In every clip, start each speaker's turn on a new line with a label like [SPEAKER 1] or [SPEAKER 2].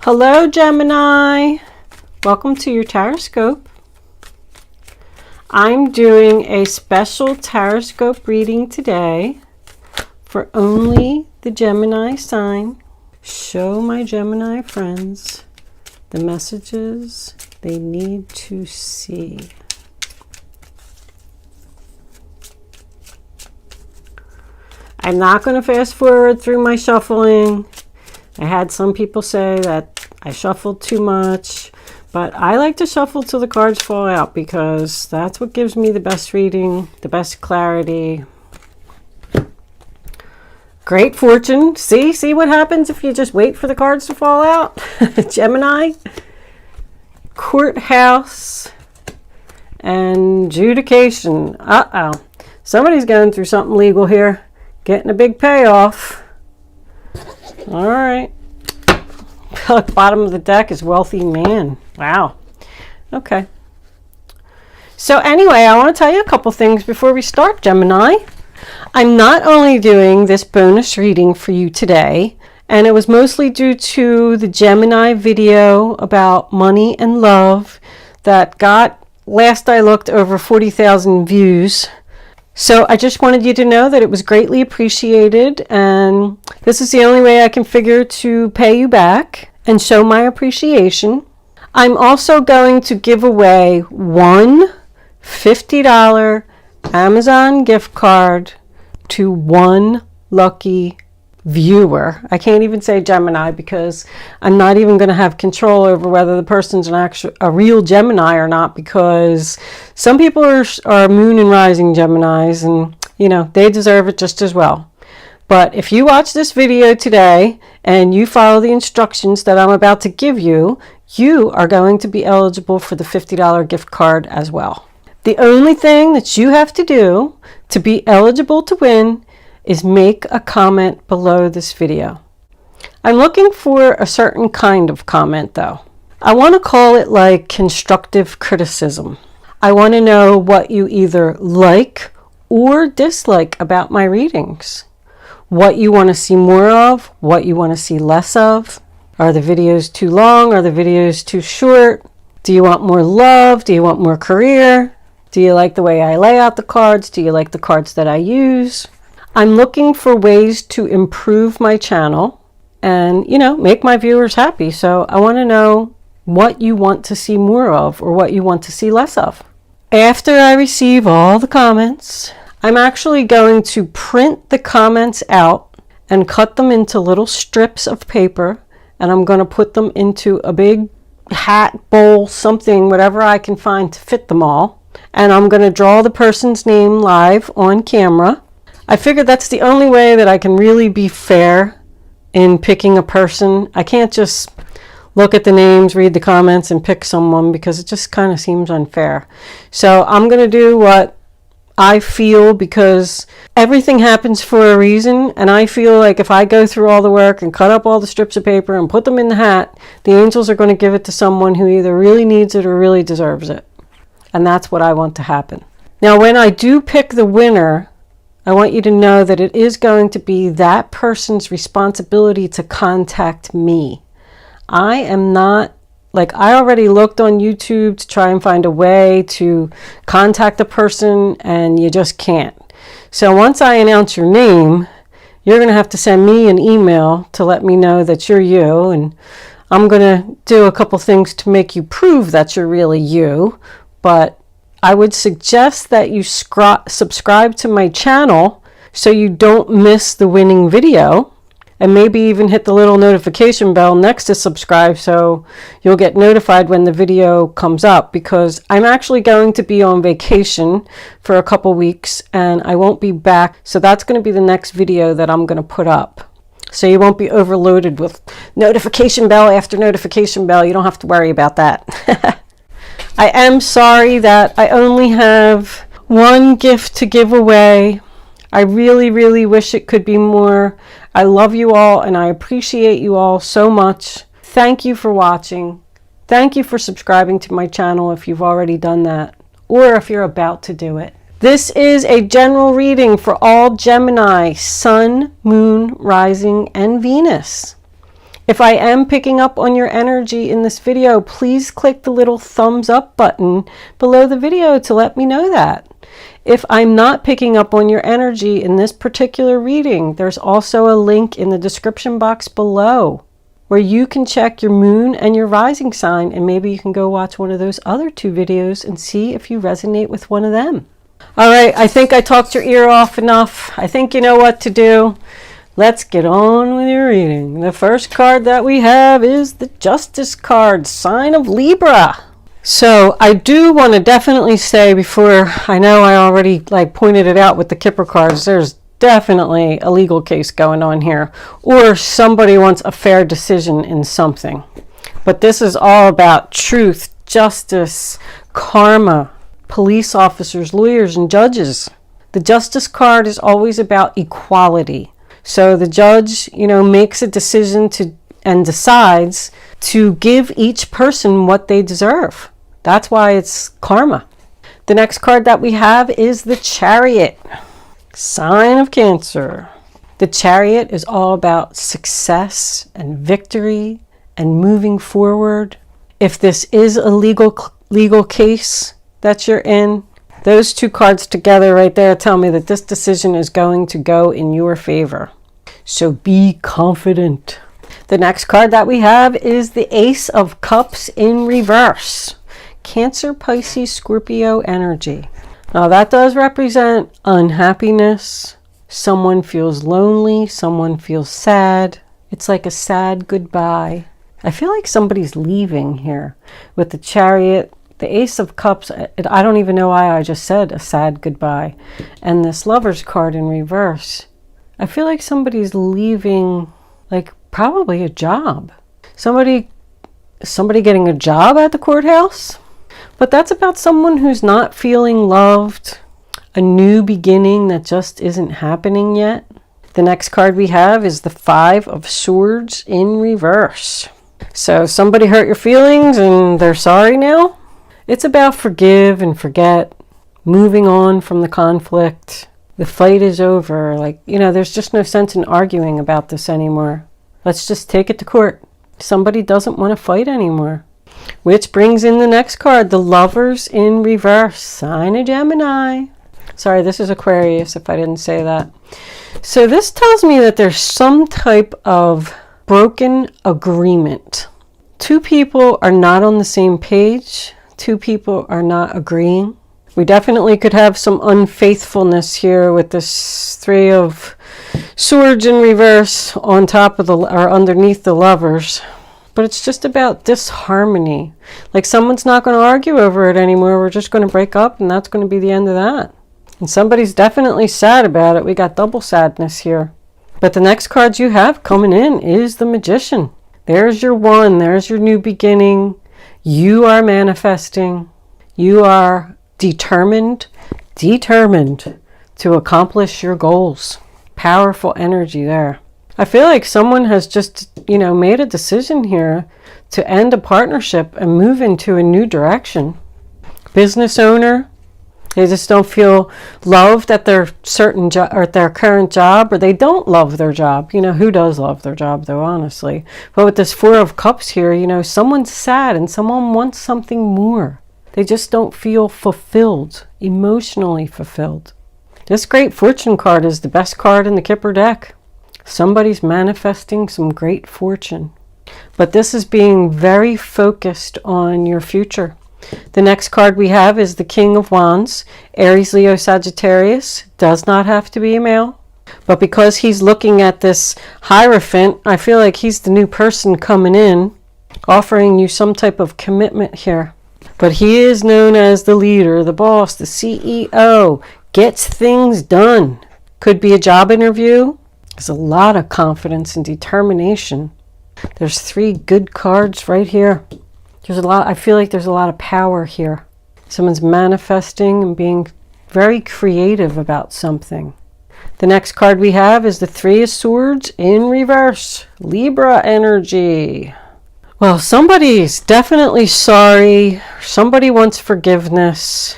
[SPEAKER 1] Hello, Gemini. Welcome to your horoscope. I'm doing a special horoscope reading today for only the Gemini sign. Show my Gemini friends the messages they need to see. I'm not going to fast forward through my shuffling. I had some people say that I shuffled too much, but I like to shuffle till the cards fall out because that's what gives me the best reading, the best clarity. Great fortune. See what happens if you just wait for the cards to fall out? Gemini. Courthouse and adjudication. Uh-oh. Somebody's going through something legal here. Getting a big payoff. All right. Bottom of the deck is wealthy man. Wow. Okay. So anyway, I want to tell you a couple things before we start, Gemini. I'm not only doing this bonus reading for you today, and it was mostly due to the Gemini video about money and love that got, last I looked, over 40,000 views. So I just wanted you to know that it was greatly appreciated, and this is the only way I can figure to pay you back and show my appreciation. I'm also going to give away one $50 Amazon gift card to one lucky viewer. I can't even say Gemini because I'm not even going to have control over whether the person's a real Gemini or not, because some people are moon and rising Geminis, and you know, they deserve it just as well. But if you watch this video today and you follow the instructions that I'm about to give you, you are going to be eligible for the $50 gift card as well. The only thing that you have to do to be eligible to win is make a comment below this video. I'm looking for a certain kind of comment though. I want to call it like constructive criticism. I want to know what you either like or dislike about my readings. What you want to see more of, what you want to see less of. Are the videos too long? Are the videos too short? Do you want more love? Do you want more career? Do you like the way I lay out the cards? Do you like the cards that I use? I'm looking for ways to improve my channel and, you know, make my viewers happy. So I want to know what you want to see more of or what you want to see less of. After I receive all the comments, I'm actually going to print the comments out and cut them into little strips of paper, and I'm going to put them into a big hat, bowl, something, whatever I can find to fit them all. And I'm going to draw the person's name live on camera. I figured that's the only way that I can really be fair in picking a person. I can't just look at the names, read the comments, and pick someone because it just kind of seems unfair. So I'm going to do what I feel, because everything happens for a reason, and I feel like if I go through all the work and cut up all the strips of paper and put them in the hat, the angels are going to give it to someone who either really needs it or really deserves it. And that's what I want to happen. Now, when I do pick the winner, I want you to know that it is going to be that person's responsibility to contact me. I am not, like, I already looked on YouTube to try and find a way to contact a person, and you just can't. So once I announce your name, you're going to have to send me an email to let me know that you're you, and I'm going to do a couple things to make you prove that you're really you. But I would suggest that you subscribe to my channel so you don't miss the winning video, and maybe even hit the little notification bell next to subscribe so you'll get notified when the video comes up, because I'm actually going to be on vacation for a couple weeks and I won't be back. So that's going to be the next video that I'm going to put up. So you won't be overloaded with notification bell after notification bell. You don't have to worry about that. I am sorry that I only have one gift to give away. I really, really wish it could be more. I love you all and I appreciate you all so much. Thank you for watching. Thank you for subscribing to my channel if you've already done that, or if you're about to do it. This is a general reading for all Gemini, Sun, Moon, Rising, and Venus. If I am picking up on your energy in this video, please click the little thumbs up button below the video to let me know that. If I'm not picking up on your energy in this particular reading, there's also a link in the description box below where you can check your moon and your rising sign, and maybe you can go watch one of those other 2 videos and see if you resonate with one of them. All right, I think I talked your ear off enough. I think you know what to do. Let's get on with your reading. The first card that we have is the Justice card, sign of Libra. So I do want to definitely say, before, I know I already pointed it out with the Kipper cards, there's definitely a legal case going on here, or somebody wants a fair decision in something. But this is all about truth, justice, karma, police officers, lawyers, and judges. The Justice card is always about equality. So the judge, makes a decision and decides to give each person what they deserve. That's why it's karma. The next card that we have is the Chariot, sign of Cancer. The Chariot is all about success and victory and moving forward. If this is a legal case that you're in, those 2 cards together right there tell me that this decision is going to go in your favor. So be confident. The next card that we have is the Ace of Cups in reverse. Cancer, Pisces, Scorpio energy. Now that does represent unhappiness. Someone feels lonely. Someone feels sad. It's like a sad goodbye. I feel like somebody's leaving here. With the Chariot, the Ace of Cups, I don't even know why I just said a sad goodbye. And this Lover's card in reverse. I feel like somebody's leaving, probably a job. Somebody getting a job at the courthouse. But that's about someone who's not feeling loved. A new beginning that just isn't happening yet. The next card we have is the 5 of Swords in reverse. So somebody hurt your feelings and they're sorry now. It's about forgive and forget, moving on from the conflict. The fight is over. There's just no sense in arguing about this anymore. Let's just take it to court. Somebody doesn't want to fight anymore. Which brings in the next card, the Lovers in reverse, sign of Gemini. Sorry, this is Aquarius if I didn't say that. So this tells me that there's some type of broken agreement. 2 people are not on the same page. 2 people are not agreeing. We definitely could have some unfaithfulness here with this 3 of Swords in reverse on top of or underneath the Lovers. But it's just about disharmony. Someone's not going to argue over it anymore. We're just going to break up, and that's going to be the end of that. And somebody's definitely sad about it. We got double sadness here. But the next card you have coming in is the Magician. There's your 1. There's your new beginning. You are manifesting. You are determined to accomplish your goals. Powerful energy there. I feel like someone has just, made a decision here to end a partnership and move into a new direction. Business owner, they just don't feel loved at their or at their current job, or they don't love their job. Who does love their job though, honestly? But with this 4 of Cups here, someone's sad and someone wants something more. They just don't feel fulfilled, emotionally fulfilled. This Great Fortune card is the best card in the Kipper deck. Somebody's manifesting some great fortune. But this is being very focused on your future. The next card we have is the King of Wands. Aries, Leo, Sagittarius. Does not have to be a male. But because he's looking at this Hierophant, I feel like he's the new person coming in, offering you some type of commitment here. But he is known as the leader, the boss, the CEO. Gets things done. Could be a job interview. There's a lot of confidence and determination. There's 3 good cards right here. I feel like there's a lot of power here. Someone's manifesting and being very creative about something. The next card we have is the 3 of Swords in reverse. Libra energy. Well, somebody's definitely sorry. Somebody wants forgiveness.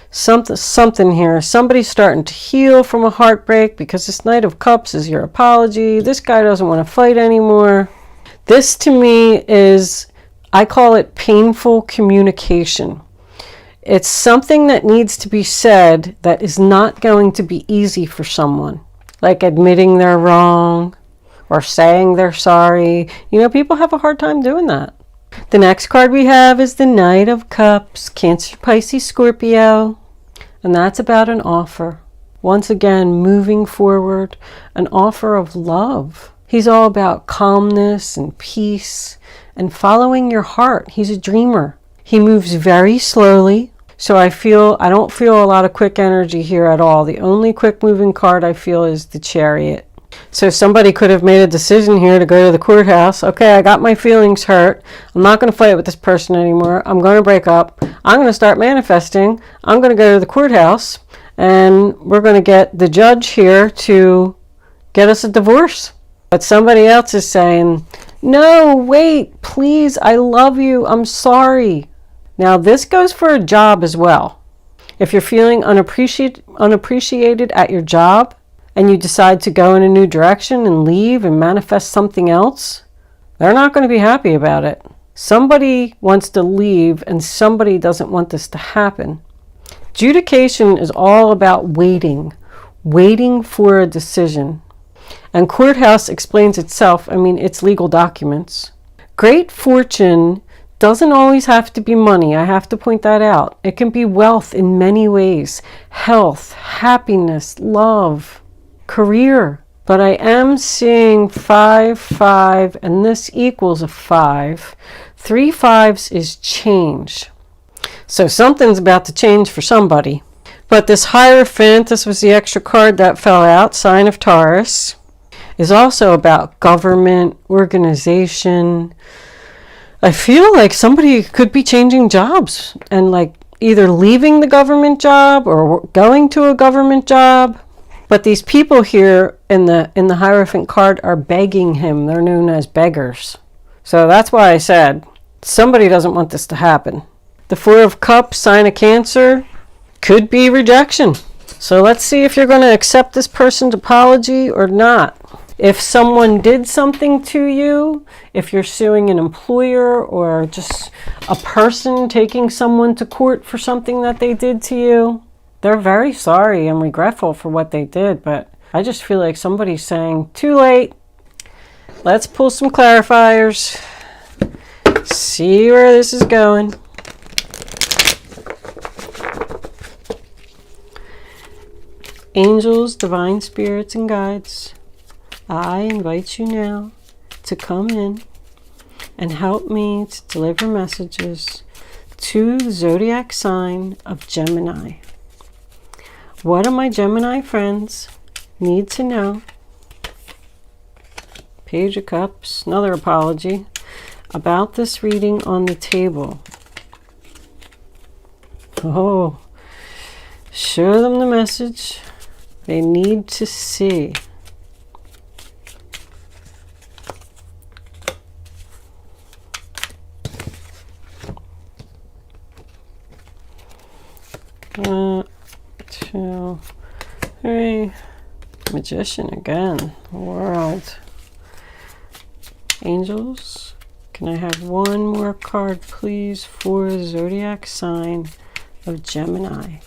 [SPEAKER 1] Something here. Somebody's starting to heal from a heartbreak because this Knight of Cups is your apology. This guy doesn't want to fight anymore. This to me is, I call it painful communication. It's something that needs to be said that is not going to be easy for someone, like admitting they're wrong or saying they're sorry. You know, people have a hard time doing that. The next card we have is the Knight of Cups, Cancer, Pisces, Scorpio, and that's about an offer. Once again, moving forward, an offer of love. He's all about calmness and peace and following your heart. He's a dreamer. He moves very slowly. So I don't feel a lot of quick energy here at all. The only quick moving card I feel is the Chariot. So somebody could have made a decision here to go to the courthouse. Okay, I got my feelings hurt. I'm not going to fight with this person anymore. I'm going to break up. I'm going to start manifesting. I'm going to go to the courthouse, and we're going to get the judge here to get us a divorce. But somebody else is saying, no, wait, please, I love you. I'm sorry. Now, this goes for a job as well. If you're feeling unappreciated at your job, and you decide to go in a new direction and leave and manifest something else, they're not going to be happy about it. Somebody wants to leave and somebody doesn't want this to happen. Adjudication is all about waiting for a decision. And courthouse explains itself. I mean, it's legal documents. Great fortune doesn't always have to be money. I have to point that out. It can be wealth in many ways. Health, happiness, love, career. But I am seeing 5, 5, and this equals a 5. 3 5s is change. So something's about to change for somebody. But this Hierophant, this was the extra card that fell out, sign of Taurus, is also about government, organization. I feel like somebody could be changing jobs and like either leaving the government job or going to a government job. But these people here in the Hierophant card are begging him. They're known as beggars. So that's why I said somebody doesn't want this to happen. The Four of Cups, sign of Cancer, could be rejection. So let's see if you're going to accept this person's apology or not. If someone did something to you, if you're suing an employer or just a person taking someone to court for something that they did to you, they're very sorry and regretful for what they did, but I just feel like somebody's saying, too late. Let's pull some clarifiers. See where this is going. Angels, divine spirits, and guides, I invite you now to come in and help me to deliver messages to the zodiac sign of Gemini. What do my Gemini friends need to know? Page of Cups, another apology, about this reading on the table. Oh, show them the message they need to see. Two, three. Magician again. World. Angels, can I have one more card, please, for the zodiac sign of Gemini?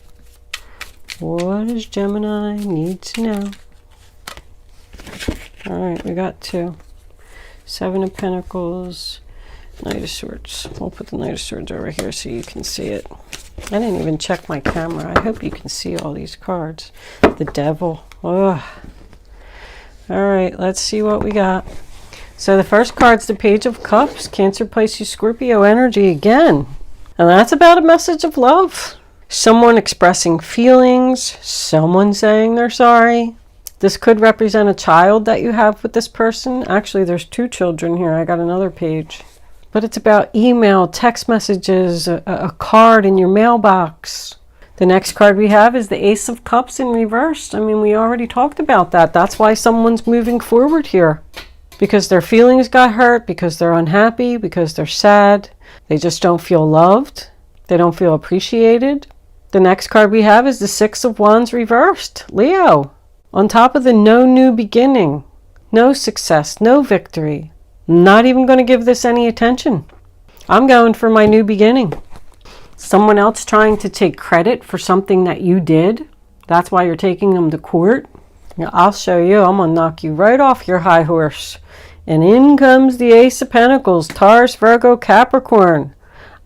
[SPEAKER 1] What does Gemini need to know? All right, we got 2. 7 of Pentacles, Knight of Swords. We'll put the Knight of Swords over here so you can see it. I didn't even check my camera. I hope you can see all these cards. The Devil. Ugh. All right, let's see what we got. So the first card's the Page of Cups, Cancer, Pisces, Scorpio energy again. And that's about a message of love. Someone expressing feelings, someone saying they're sorry. This could represent a child that you have with this person. Actually, there's 2 children here. I got another page. But it's about email, text messages, a card in your mailbox. The next card we have is the Ace of Cups in reverse. I mean, we already talked about that. That's why someone's moving forward here. Because their feelings got hurt, because they're unhappy, because they're sad. They just don't feel loved. They don't feel appreciated. The next card we have is the Six of Wands reversed. Leo. On top of the no new beginning. No success, no victory. Not even going to give this any attention. I'm going for my new beginning. Someone else trying to take credit for something that you did. That's why you're taking them to court. Now, I'll show you. I'm going to knock you right off your high horse. And in comes the Ace of Pentacles, Taurus, Virgo, Capricorn.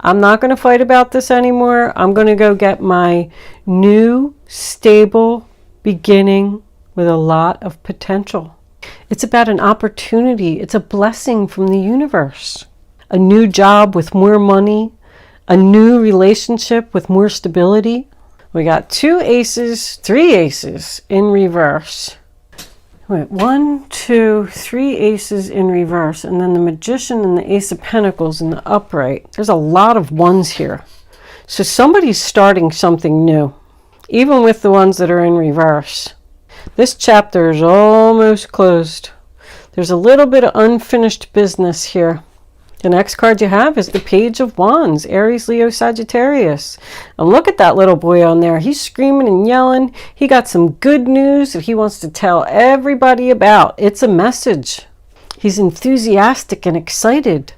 [SPEAKER 1] I'm not going to fight about this anymore. I'm going to go get my new, stable beginning with a lot of potential. It's about an opportunity. It's a blessing from the universe. A new job with more money. A new relationship with more stability. We got 2 aces, 3 aces in reverse. Wait, 1, 2, 3 aces in reverse. And then the Magician and the Ace of Pentacles in the upright. There's a lot of ones here. So somebody's starting something new. Even with the ones that are in reverse. This chapter is almost closed. There's a little bit of unfinished business here. The next card you have is the Page of Wands, Aries, Leo, Sagittarius. And look at that little boy on there. He's screaming and yelling. He got some good news that he wants to tell everybody about. It's a message. He's enthusiastic and excited.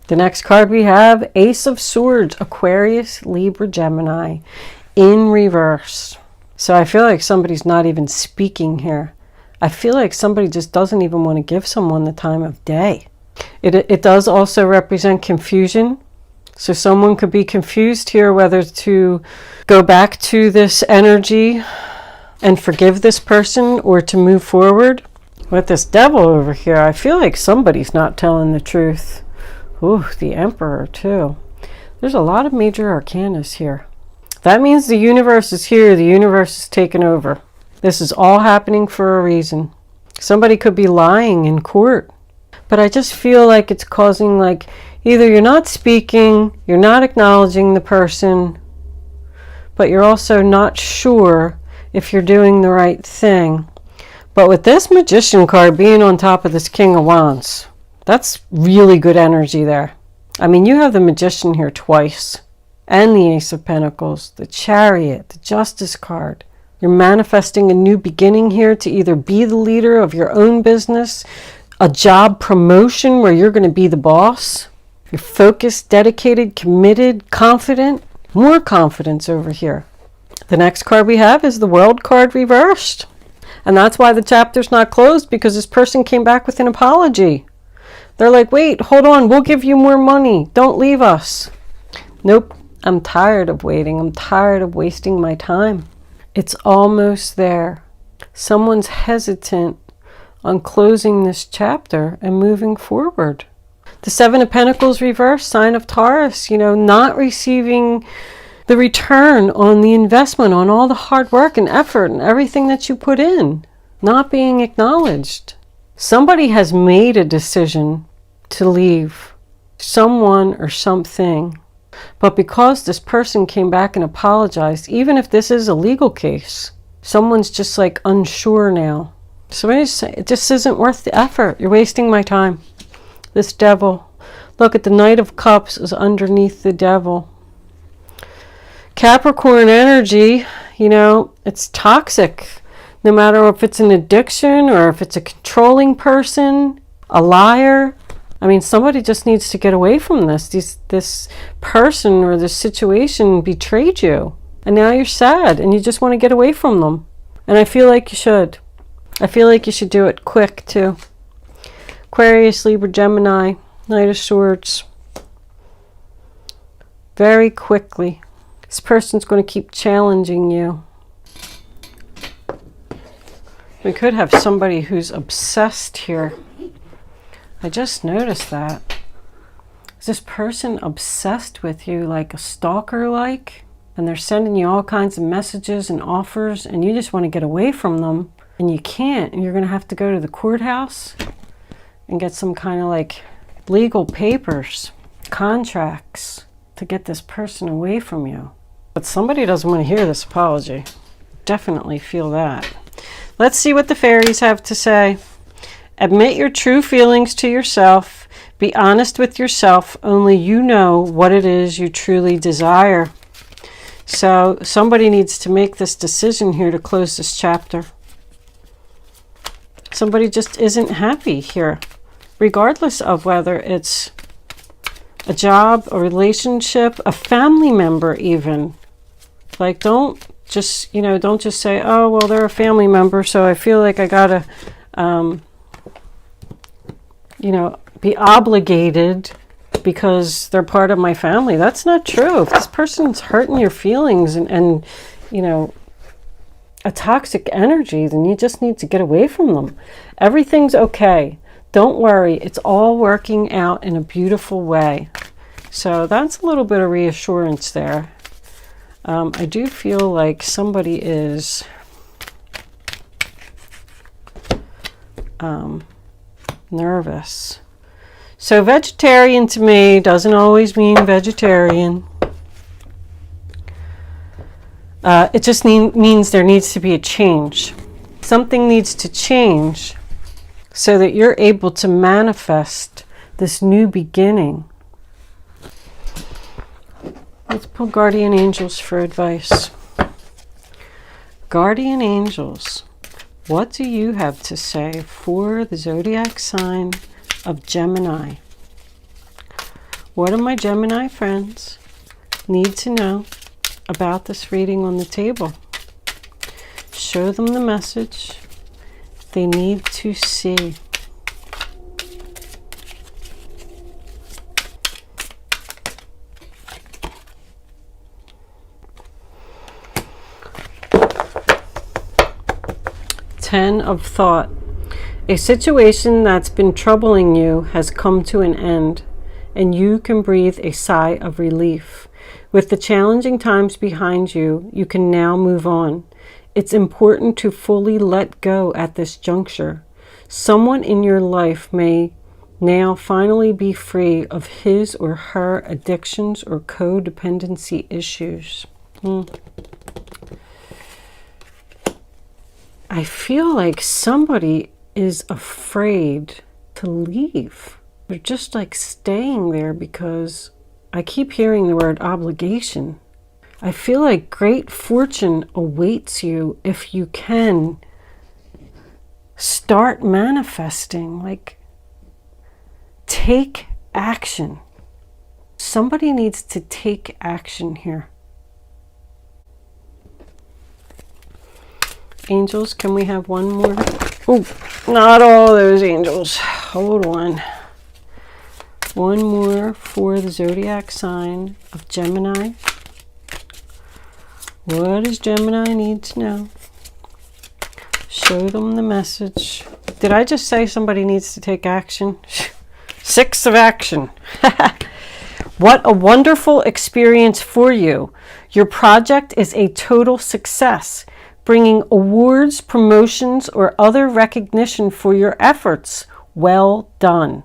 [SPEAKER 1] The next card we have, Ace of Swords, Aquarius, Libra, Gemini, in reverse. So I feel like somebody's not even speaking here. I feel like somebody just doesn't even want to give someone the time of day. It does also represent confusion. So someone could be confused here whether to go back to this energy and forgive this person or to move forward. With this Devil over here, I feel like somebody's not telling the truth. Ooh, the Emperor too. There's a lot of major arcanas here. That means the universe is here. The universe is taking over. This is all happening for a reason. Somebody could be lying in court. But I just feel like it's causing, like, either you're not speaking, you're not acknowledging the person, but you're also not sure if you're doing the right thing. But with this Magician card being on top of this King of Wands, that's really good energy there. I mean, you have the Magician here twice, and the Ace of Pentacles, the Chariot, the Justice card. You're manifesting a new beginning here to either be the leader of your own business, a job promotion where you're going to be the boss. You're focused, dedicated, committed, confident. More confidence over here. The next card we have is the World card reversed. And that's why the chapter's not closed, because this person came back with an apology. They're like, wait, hold on, we'll give you more money. Don't leave us. Nope, I'm tired of waiting. I'm tired of wasting my time. It's almost there. Someone's hesitant on closing this chapter and moving forward. The Seven of Pentacles reverse, sign of Taurus, not receiving the return on the investment, on all the hard work and effort and everything that you put in, not being acknowledged. Somebody has made a decision to leave someone or something, but because this person came back and apologized, even if this is a legal case, someone's just like unsure now. So it just isn't worth the effort. You're wasting my time. This Devil. Look at the Knight of Cups is underneath the Devil. Capricorn energy, it's toxic. No matter if it's an addiction or if it's a controlling person, a liar. I mean, somebody just needs to get away from this. This person or this situation betrayed you. And now you're sad and you just want to get away from them. And I feel like you should. I feel like you should do it quick too. Aquarius, Libra, Gemini, Knight of Swords. Very quickly. This person's going to keep challenging you. We could have somebody who's obsessed here. I just noticed that. Is this person obsessed with you, like a stalker like? And they're sending you all kinds of messages and offers and you just want to get away from them. And you can't, and you're going to have to go to the courthouse and get some kind of like legal papers, contracts to get this person away from you. But somebody doesn't want to hear this apology. Definitely feel that. Let's see what the fairies have to say. Admit your true feelings to yourself. Be honest with yourself. Only you know what it is you truly desire. So somebody needs to make this decision here to close this chapter. Somebody just isn't happy here. regardless of whether it's a job, a relationship, a family member even. Like, don't just, you know, don't just say, oh, well, they're a family member, so I feel like I gotta, you know, be obligated because they're part of my family. That's not true. If this person's hurting your feelings and you know, a toxic energy, then you just need to get away from them. Everything's okay. Don't worry. It's all working out in a beautiful way. So that's a little bit of reassurance there. I do feel like somebody is nervous. So vegetarian to me doesn't always mean vegetarian. It just means there needs to be a change. Something needs to change so that you're able to manifest this new beginning. Let's pull guardian angels for advice. Guardian angels, what do you have to say for the zodiac sign of Gemini? What do my Gemini friends need to know about this reading on the table? Show them the message they need to see. Ten of Thought. A situation that's been troubling you has come to an end, and you can breathe a sigh of relief. With the challenging times behind you, you can now move on. It's important to fully let go at this juncture. Someone in your life may now finally be free of his or her addictions or codependency issues. I feel like somebody is afraid to leave. They're just like staying there because I keep hearing the word obligation. I feel like great fortune awaits you if you can start manifesting. Like, take action. Somebody needs to take action here. Angels, can we have one more? Oh, not all those angels. Hold on. One more for the zodiac sign of Gemini. What does Gemini need to know? Show them the message. Did I just say somebody needs to take action? 6 of action. What a wonderful experience for you. Your project is a total success, bringing awards, promotions, or other recognition for your efforts. Well done.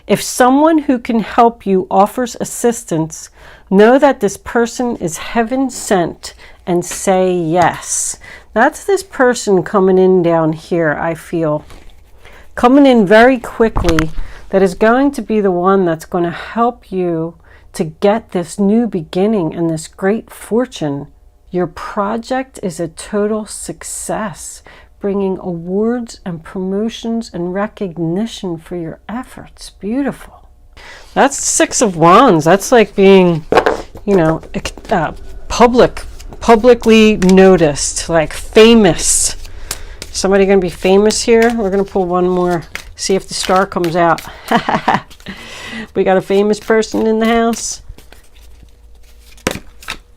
[SPEAKER 1] If someone who can help you offers assistance, know that this person is heaven sent and say yes. That's this person coming in down here, I feel. Coming in very quickly, that is going to be the one that's going to help you to get this new beginning and this great fortune. Your project is a total success, bringing awards and promotions and recognition for your efforts. Beautiful. That's 6 of Wands. That's like being, you know, publicly noticed, like famous. Somebody going to be famous here? We're going to pull one more, see if the star comes out. We got a famous person in the house.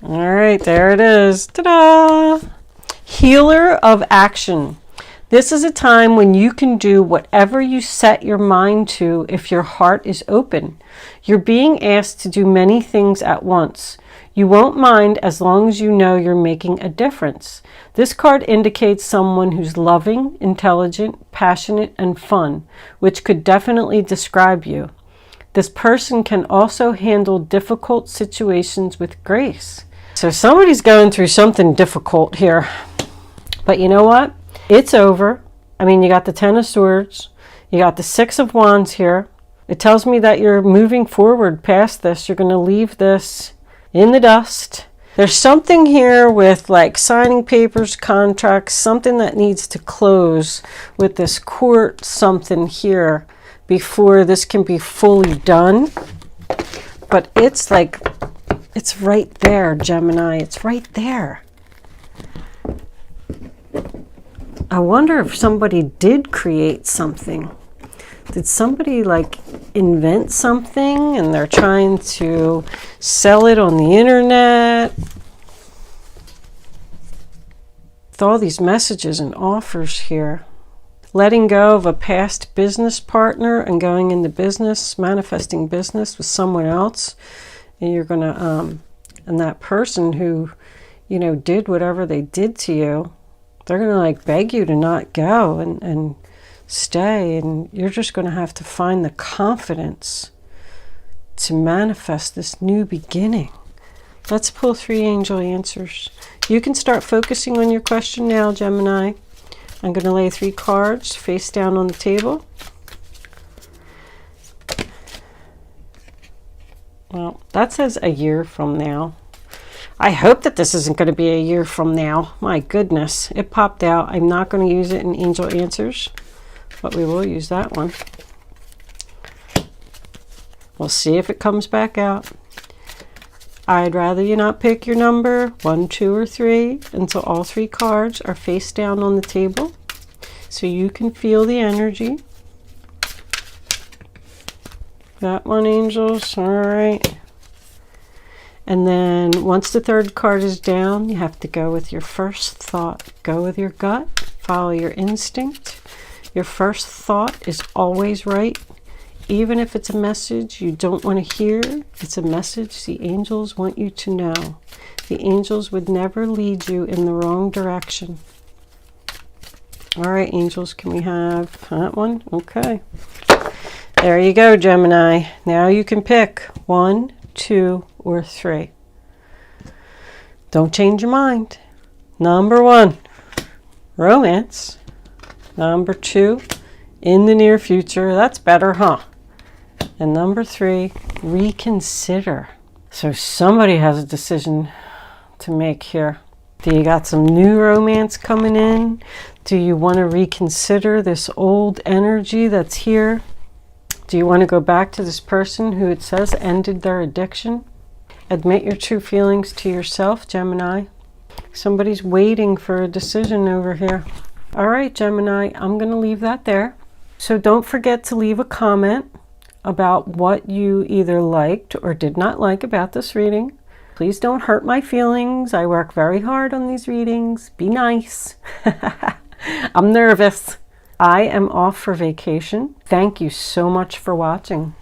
[SPEAKER 1] All right, there it is. Ta-da! Healer of action. This is a time when you can do whatever you set your mind to if your heart is open. You're being asked to do many things at once. You won't mind as long as you know you're making a difference. This card indicates someone who's loving, intelligent, passionate, and fun, which could definitely describe you. This person can also handle difficult situations with grace. So somebody's going through something difficult here. But you know what? It's over. I mean, you got the 10 of Swords. You got the 6 of Wands here. It tells me that you're moving forward past this. You're going to leave this in the dust. There's something here with like signing papers, contracts, something that needs to close with this court something here before this can be fully done. But it's like, it's right there, Gemini. It's right there. I wonder if somebody did create something. Did somebody like invent something and they're trying to sell it on the internet? With all these messages and offers here. Letting go of a past business partner and going into business, manifesting business with someone else. And you're going to, and that person who, you know, did whatever they did to you, they're going to like beg you to not go and stay. And you're just going to have to find the confidence to manifest this new beginning. Let's pull 3 angel answers. You can start focusing on your question now, Gemini. I'm going to lay 3 cards face down on the table. Well, that says a year from now. I hope that this isn't going to be a year from now. My goodness, it popped out. I'm not going to use it in angel answers, but we will use that one. We'll see if it comes back out. I'd rather you not pick your number 1, 2, or 3 until all 3 cards are face down on the table so you can feel the energy. That one, angels. All right. And then once the 3rd card is down, you have to go with your first thought. Go with your gut. Follow your instinct. Your first thought is always right. Even if it's a message you don't want to hear, it's a message the angels want you to know. The angels would never lead you in the wrong direction. All right, angels, can we have that one? Okay. There you go, Gemini. Now you can pick 1, 2, or 3. Don't change your mind. Number 1, romance. Number 2, in the near future. That's better, huh? And number 3, reconsider. So somebody has a decision to make here. Do you got some new romance coming in? Do you want to reconsider this old energy that's here? Do you want to go back to this person who it says ended their addiction? Admit your true feelings to yourself, Gemini. Somebody's waiting for a decision over here. All right, Gemini, I'm going to leave that there. So don't forget to leave a comment about what you either liked or did not like about this reading. Please don't hurt my feelings. I work very hard on these readings. Be nice. I'm nervous. I am off for vacation. Thank you so much for watching.